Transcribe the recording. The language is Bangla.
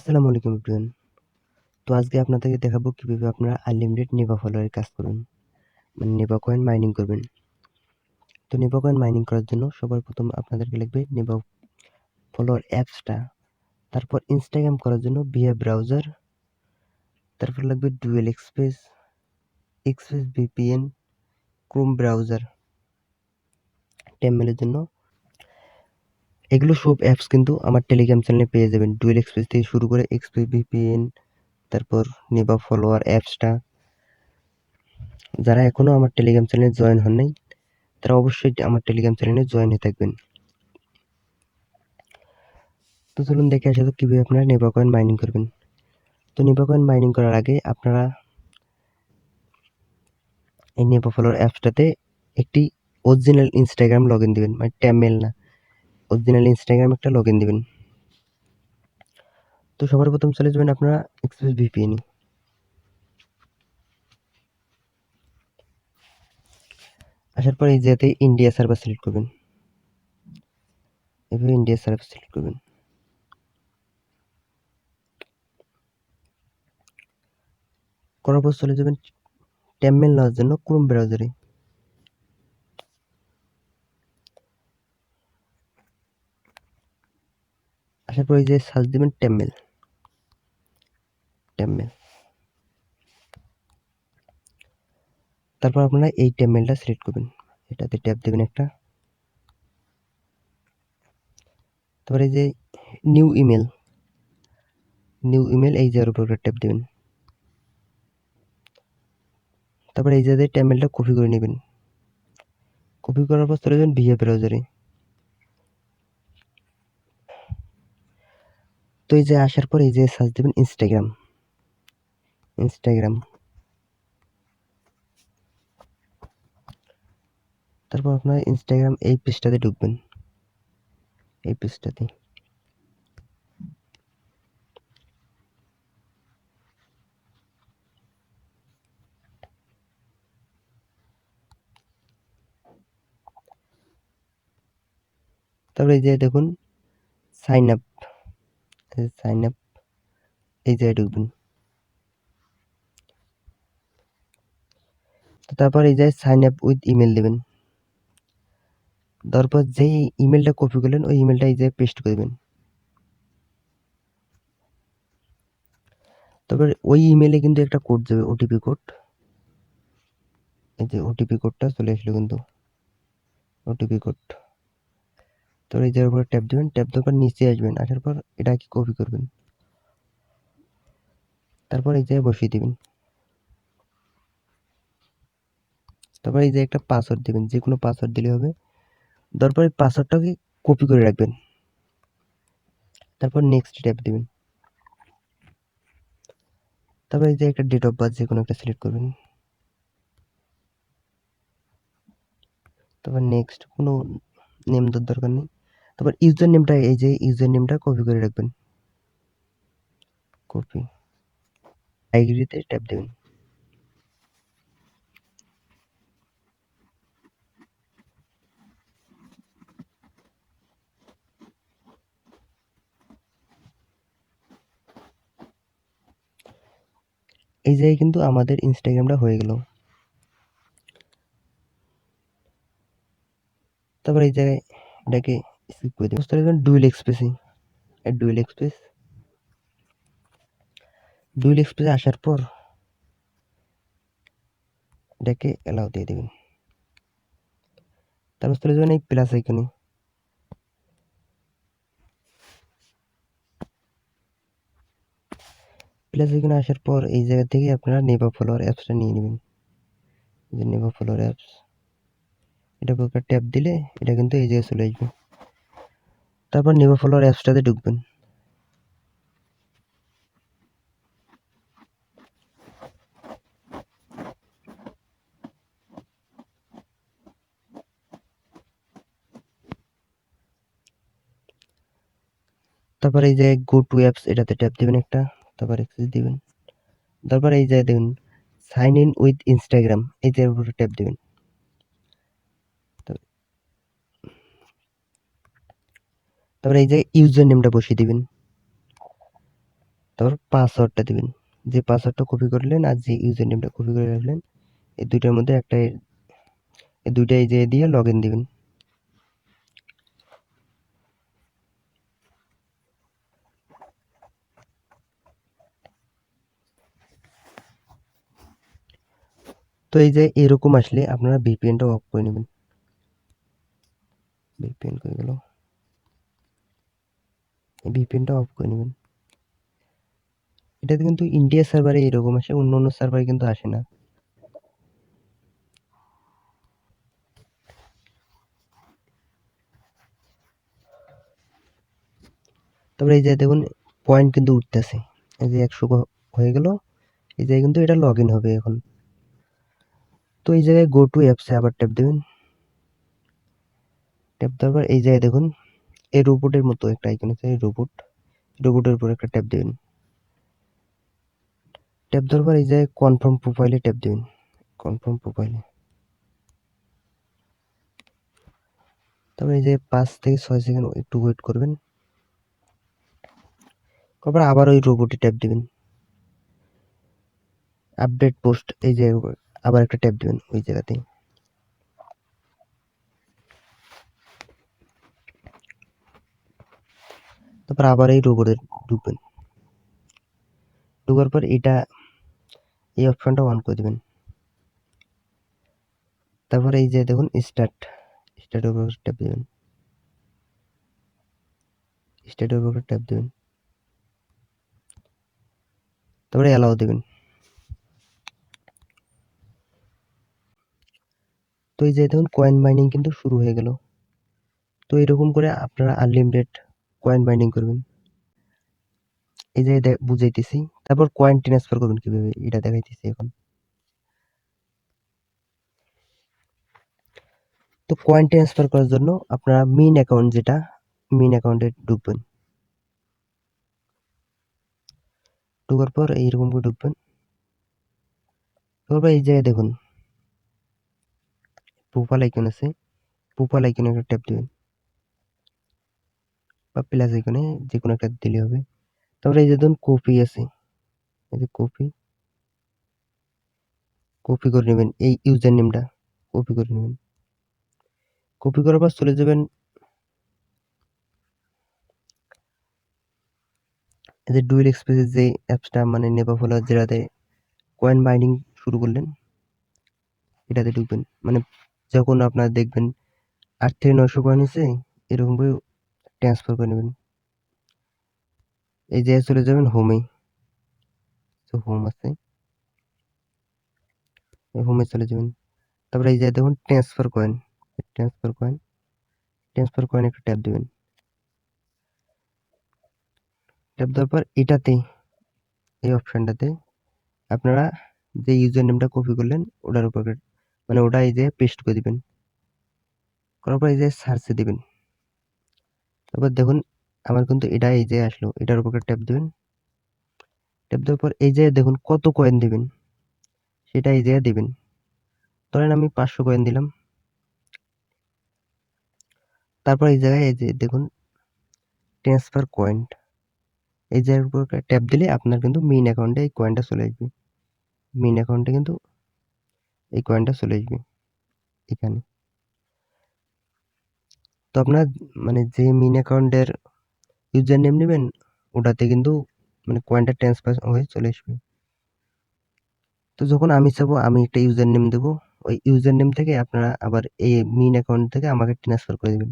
আসসালামু আলাইকুম এভরিওয়ান। তো আজকে আপনাদেরকে দেখাবো কিভাবে আপনারা আনলিমিটেড নেভা ফলোয়ারের কাজ করবেন। মানে নেভা কয়েন মাইনিং করবেন। তো নেভা কয়েন মাইনিং করার জন্য সবার প্রথম আপনাদেরকে লাগবে নেভা ফলোয়ার অ্যাপসটা। তারপর ইনস্টাগ্রাম করার জন্য ভিএ ব্রাউজার। তারপর লাগবে dual express, Express VPN, Chrome browser. টেমমেলের জন্য এগুলো সব অ্যাপস কিন্তু আমার টেলিগ্রাম চ্যানেলে পেয়ে যাবেন। ডুয়েল এক্সপ্রেস থেকে শুরু করে এক্সপ্রেস ভিপিএন, তারপর নেভা ফলোয়ার অ্যাপসটা। যারা এখনো আমার টেলিগ্রাম চ্যানেলে জয়েন হন নাই তারা অবশ্যই আমার টেলিগ্রাম চ্যানেলে জয়েন হয়ে থাকবেন। তো চলুন দেখে আসা যাক কিভাবে আপনারা নেভা কয়েন মাইনিং করবেন। তো নেভা কয়েন মাইনিং করার আগে আপনারা এই নেভা ফলোয়ার অ্যাপসটাতে একটি অরিজিনাল ইনস্টাগ্রাম লগ ইন দেবেন, মানে ট্যামেল না, অরিজিনাল ইনস্টাগ্রাম একটা লগ ইন দেবেন। তো সবার প্রথম চলে যাবেন আপনারা এক্সপ্রেস ভিপিএন। আসার পর এই জায়গাতে ইন্ডিয়া সার্ভার সিলেক্ট করবেন। এভাবে ইন্ডিয়া সার্ভার সিলেক্ট করবেন। করার পর চলে যাবেন ট্যামেল নেওয়ার জন্য ক্রোম ব্রাউজারে। আসার পর এই যে সার্চ দেবেন ট্যামেল। তারপর আপনারা এই ট্যামেলটা সিলেক্ট করবেন, এটাতে ট্যাপ দেবেন একটা। তারপর এই যে নিউ ইমেল এই জায়গার উপর একটা ট্যাপ দেবেন। তারপর এই জায়গায় ট্যামেলটা কপি করে নেবেন। কপি করার পর চলে যাবেন ভিএ ব্রাউজারে। তো এই যে আসার পর এই যে সার্চ দেবেন ইনস্টাগ্রাম। তারপর আপনার ইনস্টাগ্রাম এই পেজটাতে ঢুকবেন, এই পেজটাতে। তারপরে এই যে দেখুন সাইন আপ, এই জায়গায় ঢুকবেন। তো তারপর এই যে সাইন আপ উইথ ইমেল দেবেন। তারপর যেই ইমেলটা কপি করলেন ওই ইমেলটা এই জায়গায় পেস্ট করে দেবেন। তারপর ওই ইমেলে কিন্তু একটা কোড যাবে, ওটিপি কোড। এই যে ওটিপি কোডটা চলে আসলো কিন্তু, ওটিপি কোড। তো এই জায়গার উপর ট্যাপ দেবেন, ট্যাপ দেওয়ার পর নিচে আসবেন, আসার পর এটাকে কপি করবেন। তারপর এই জায়গায় বসিয়ে দিবেন। তারপর এই যে একটা পাসওয়ার্ড দিবেন, যে কোনো পাসওয়ার্ড দিলে হবে। তারপর এই পাসওয়ার্ডটাকে কপি করে রাখবেন। তারপর নেক্সট ট্যাপ দিবেন। তারপর এই যে একটা ডেট অফ বার্থ যে কোনো একটা সিলেক্ট করবেন। তারপর নেক্সট, কোনো নেম দেওয়ার দরকার নেই। তারপর ইউজার নেমটা, এই যে ইউজার নেমটা কপি করে রাখবেন, কপি। আইডিতে ট্যাপ দেবেন। এই জায়গায় কিন্তু আমাদের ইনস্টাগ্রামটা হয়ে গেল। তারপর এই জায়গায় এটাকে স্কিপ করে দেবেন। তারপর ডুয়েল এক্সপ্রেসে, ডুয়েল এক্সপ্রেসে আসার পর এটাকে অ্যালাউ দিয়ে দেবেন। তারপর চলে যাবেন এই প্লাস আইকনে। প্লাস আইকনে আসার পর এই জায়গা থেকে আপনারা নেভা ফলোয়ার অ্যাপসটা নিয়ে নেবেন। এই যে নেভা ফলোয়ার অ্যাপস, এটার উপর ট্যাপ দিলে এটা কিন্তু এই জায়গায় চলে আসবে। তারপর নেভা ফলোয়ার অ্যাপসটাতে ঢুকবেন। তারপর এই জায়গায় গো টু অ্যাপস, এটাতে ট্যাপ দিবেন একটা। তারপর অ্যাক্সেস দিবেন। তারপর এই জায়গায় দেখুন সাইন ইন উইথ ইনস্টাগ্রাম, এই জায়গার উপরে ট্যাপ দিবেন। তারপর এই জায়গায় ইউজার নেমটা বসিয়ে দিবেন। তারপর পাসওয়ার্ডটা দিবেন, যে পাসওয়ার্ডটা কপি করলেন আর যে ইউজার নেমটা কপি করে রাখলেন এই দুইটার মধ্যে একটা, এই দুইটা এই যে দিয়ে লগ ইন দিবেন। তো এই যে এরকম আসলে আপনারা ভিপিএনটা অফ করে নেবেন। ভিপিএন করে গেল, ভিপিএনটা অফ করে নেবেন। এটাতে কিন্তু ইন্ডিয়া সার্ভারে এরকম আসে, অন্য অন্য সার্ভারে কিন্তু আসে না। তারপরে এই যে দেখুন পয়েন্ট কিন্তু উঠতেছে, এই যে 100 হয়ে গেল, এই জায়গায় কিন্তু এটা লগ ইন হবে এখন। তো এই জায়গায় গো টু অ্যাপসে আবার ট্যাপ দেবেন। ট্যাপ দেওয়ার পর এই জায়গায় দেখুন এই রোবটের মতো একটা আইকন আছে, এই রোবটের উপর একটা ট্যাপ দেবেন। ট্যাপ দেওয়ার পর এই জায়গায় কনফার্ম প্রোফাইলে ট্যাপ দেবেন। কনফার্ম প্রোফাইলে, তারপরে এই যে 5 থেকে 6 সেকেন্ড একটু ওয়েট করবেন। তারপর আবার ওই রোবটে ট্যাপ দিবেন। আপডেট পোস্ট, এই যে আবার একটা ট্যাপ দিবেন ওই জায়গাতেই। তারপর আবার এই রোবটে ঢুকবেন। ঢোকার পর এটা এই অপশনটা অন করে দিবেন। তারপর এই যে দেখুন স্টার্টের উপর ট্যাপ দিবেন। স্টার্টের উপর ট্যাপ দিবেন, তারপরে অ্যালাউ দিবেন। তো এই যে দেখুন কয়েন মাইনিং কিন্তু শুরু হয়ে গেল। তো এরকম করে আপনারা আনলিমিটেড কয়েন মাইনিং করবেন। এই যে বুঝাইতেছি, তারপর কয়েন ট্রান্সফার করবেন কিভাবে এটা দেখাইতেছি এখন। তো কয়েন ট্রান্সফার করার জন্য আপনারা মেইন অ্যাকাউন্ট, যেটা মেইন অ্যাকাউন্টে ঢুকবেন। ঢোকার পর এইরকম করে ঢুকবেন। তারপর এই জায়গায় দেখুন প্রোফাইল আইকন আছে, প্রোফাইল আইকনে একটা ট্যাপ দিবেন বা প্লাস আইকনে, যে কোনো একটা দিলে হবে। তারপরে এই যে ধরুন কপি আছে, এই যে কপি করে নেবেন, এই ইউজার নেমটা কপি করে নেবেন। কপি করার পর চলে যাবেন এই যে ডুয়েল এক্সপ্রেসের যে অ্যাপসটা, মানে নেভা ফলোয়ার, যেটাতে কয়েন মাইনিং শুরু করলেন এটাতে ঢুকবেন। মানে যখন আপনার দেখবেন 8 থেকে 900 কয়েন হয়েছে, এরকম করে ট্রান্সফার করে নেবেন। এই জায়গায় চলে যাবেন হোমে, তো হোম আছে, হোমে চলে যাবেন। তারপরে এই জায়গায় দেখুন ট্রান্সফার কয়েন, ট্রান্সফার কয়েন একটা ট্যাপ দিবেন। ট্যাপ দেওয়ার পর এটাতে, এই অপশনটাতে আপনারা যে ইউজার নেমটা কপি করলেন ওটার উপর, মানে ওটা এই যে পেস্ট করে দিবেন। করার পর এই যে সার্চে দিবেন। তারপর দেখুন আমার কিন্তু এটা এই যে আসলো, এটার উপর ট্যাপ দিবেন। ট্যাপ দেওয়ার পর এই যে দেখুন কত কয়েন দিবেন সেটা এই জায়গায় দিবেন। ধরেন আমি 500 কয়েন দিলাম। তারপর এই জায়গায় এই যে দেখুন ট্রান্সফার কয়েন, এই জায়গার উপর ট্যাপ দিলে আপনার কিন্তু মেইন অ্যাকাউন্টে এই কয়েনটা চলে আসবে। মেইন অ্যাকাউন্টে কিন্তু এই কয়েনটা চলে আসবে এখানে। তো আপনার মানে যে মেইন অ্যাকাউন্টের ইউজার নেম নেবেন ওটাতে কিন্তু মানে কয়েনটা ট্রান্সফার হয়ে চলে আসবে। তো যখন আমি চাবো আমি একটা ইউজার নেম দেবো, ওই ইউজার নেম থেকে আপনারা আবার এই মেইন অ্যাকাউন্ট থেকে আমাকে ট্রান্সফার করে দেবেন।